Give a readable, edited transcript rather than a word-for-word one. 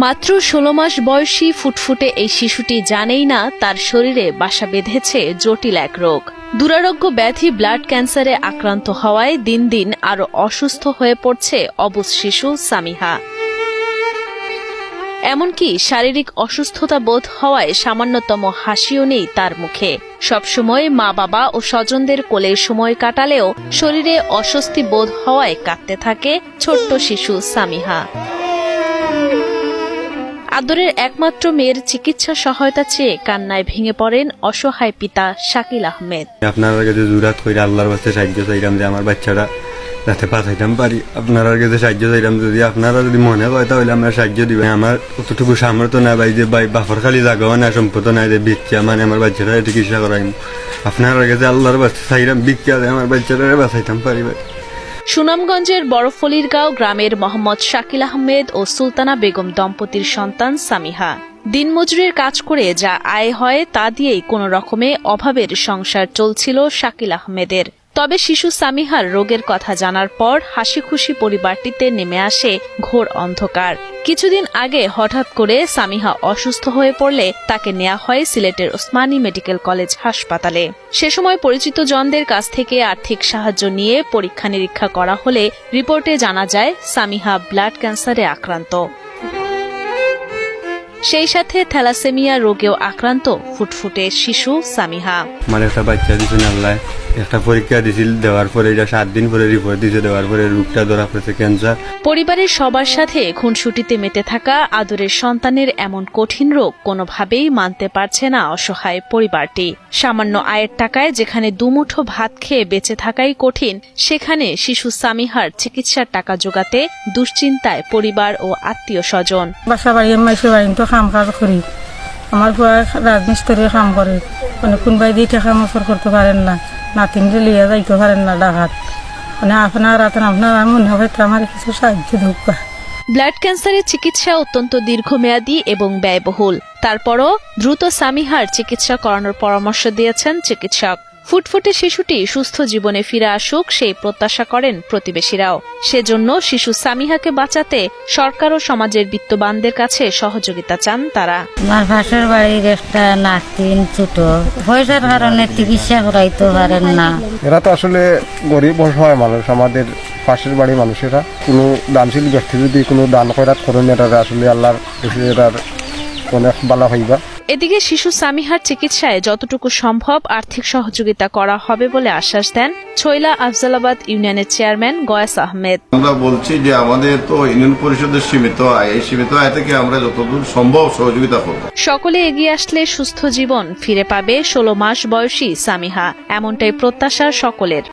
মাত্র 16 মাস বয়সী ফুটফুটে এই শিশুটি জানেই না তার শরীরে বাসা বেঁধেছে জটিল এক রোগ। দুরারোগ্য ব্যাধি ব্লাড ক্যান্সারে আক্রান্ত হওয়ায় দিন দিন আরো অসুস্থ হয়ে পড়ছে অবুঝ শিশু সামিহা। এমনকি শারীরিক অসুস্থতা বোধ হওয়ায় সামান্যতম হাসিও নেই তার মুখে। সবসময় মা বাবা ও স্বজনদের কোলে সময় কাটালেও শরীরে অস্বস্তি বোধ হওয়ায় কাঁদতে থাকে ছোট্ট শিশু সামিহা। আদরের একমাত্র মেয়ের চিকিৎসা সহায়তা চেয়ে কান্নায় ভেঙে পড়েন অসহায় পিতা শাকিল আহমেদ। আপনার কাছে জুরাত কইরা আল্লাহর কাছে সাহায্য চাইলাম যে আমার বাচ্চাটা যাতে বাঁচাইতাম পারি। আপনার কাছে সাহায্য চাইলাম, যদি আপনারা যদি মনে হয় তাহলে আমরা সাহায্য দিবেন। আমার অতটুকু সামর্থ্য না ভাই যে ভাই বাপর খালি জাগাও না সম্পদ নাই যে ভিক্ষা মানে আমার বাচ্চাটা চিকিৎসা করাইম। আপনার কাছে আল্লাহর কাছে চাইলাম ভিক্ষা আমার বাচ্চাটা বাঁচাইতাম পারি ভাই। সুনামগঞ্জের বড়ফলিরগাঁও গ্রামের মোহাম্মদ শাকিল আহমেদ ও সুলতানা বেগম দম্পতির সন্তান সামিহা। দিনমজুরের কাজ করে যা আয় হয় তা দিয়েই কোনো রকমে অভাবের সংসার চলছিল শাকিল আহমেদের। তবে শিশু সামিহার রোগের কথা জানার পর হাসি খুশি পরিবারটিতে নেমে আসে ঘোর অন্ধকার। কিছুদিন আগে হঠাৎ করে সামিহা অসুস্থ হয়ে পড়লে তাকে নেওয়া হয় সিলেটের ওসমানী মেডিকেল কলেজ হাসপাতালে। সে সময় পরিচিত জনদের কাছ থেকে আর্থিক সাহায্য নিয়ে পরীক্ষা নিরীক্ষা করা হলে রিপোর্টে জানা যায় সামিহা ব্লাড ক্যান্সারে আক্রান্ত। সেই সাথে থ্যালাসেমিয়া রোগেও আক্রান্ত ফুটফুটে শিশু সামিহা। আমার একটা বাচ্চা দিয়েছেন আল্লাহ, একটা পরীক্ষা দিছিল, দেওয়ার পরে এটা 7 দিন পরে রিপোর্ট দিয়েছে, দেওয়ার পরে রোগটা ধরা পড়েছে ক্যান্সার। পরিবারের সবার সাথে খুনসুটিতে মেতে থাকা আদরের সন্তানের এমন কঠিন রোগ কোনোভাবেই মানতে পারছে না অসহায় পরিবারটি। সামান্য আয়ের টাকায় যেখানে দুমুঠো ভাত খেয়ে বেঁচে থাকাই কঠিন, সেখানে শিশু সামিহার চিকিৎসার টাকা জোগাতে দুশ্চিন্তায় পরিবার ও আত্মীয় স্বজন। বাসা বাড়ি মাইসে বাড়ি তো কাম কাজ করি, আমার রাজমিস্ত্রি কাম করে, মানে কোনবাই দিয়ে টাকা মফর করতে পারেন না, নাতিনরে লিয়ে যাইতে পারেন না ডাকাত, মানে আপনার মনে হয় আমার কিছু সাহায্য ঢুকবা। ব্লাড ক্যান্সারের চিকিৎসা অত্যন্ত দীর্ঘমেয়াদী এবং ব্যয়বহুল। তারপরও দ্রুত সামিহার চিকিৎসা করানোর পরামর্শ দিয়েছেন চিকিৎসক। ফুটফুটে শিশুটি সুস্থ জীবনে ফিরে আসুক সেই প্রত্যাশা করেন প্রতিবেশীরাও। সেজন্য শিশু সামিহাকে বাঁচাতে সরকার ও সমাজের বিত্তবানদের কাছে সহযোগিতা চান তারা। আমার পাশের বাড়ির একটা নাতিন ছোট, পয়সার কারণে চিকিৎসা করাইতে পারেন না। এরা তো আসলে গরিব অসহায় মানুষ, আমাদের পাশের বাড়ির মানুষেরা। কোনো দানশীল ব্যক্তি যদি কোনো দান খয়রাত করেন, এটা আসলে আল্লাহর এটার অনেক ভালো হইবা। এদিকে শিশু সামিহার চিকিৎসায় যতটুকু সম্ভব আর্থিক সহযোগিতা করা হবে বলে আশ্বাস দেন ছয়লা আফজালাবাদ ইউনিয়নের চেয়ারম্যান গয়াস আহমেদ। আমরা বলছি যে আমাদের তো ইউনিয়ন পরিষদের সীমিত আয়, এই সীমিত আয় থেকে আমরা যতদূর সম্ভব সহযোগিতা করব। সকলে এগিয়ে আসলে সুস্থ জীবন ফিরে পাবে 16 মাস বয়সী সামিহা, এমনটাই প্রত্যাশা সকলের।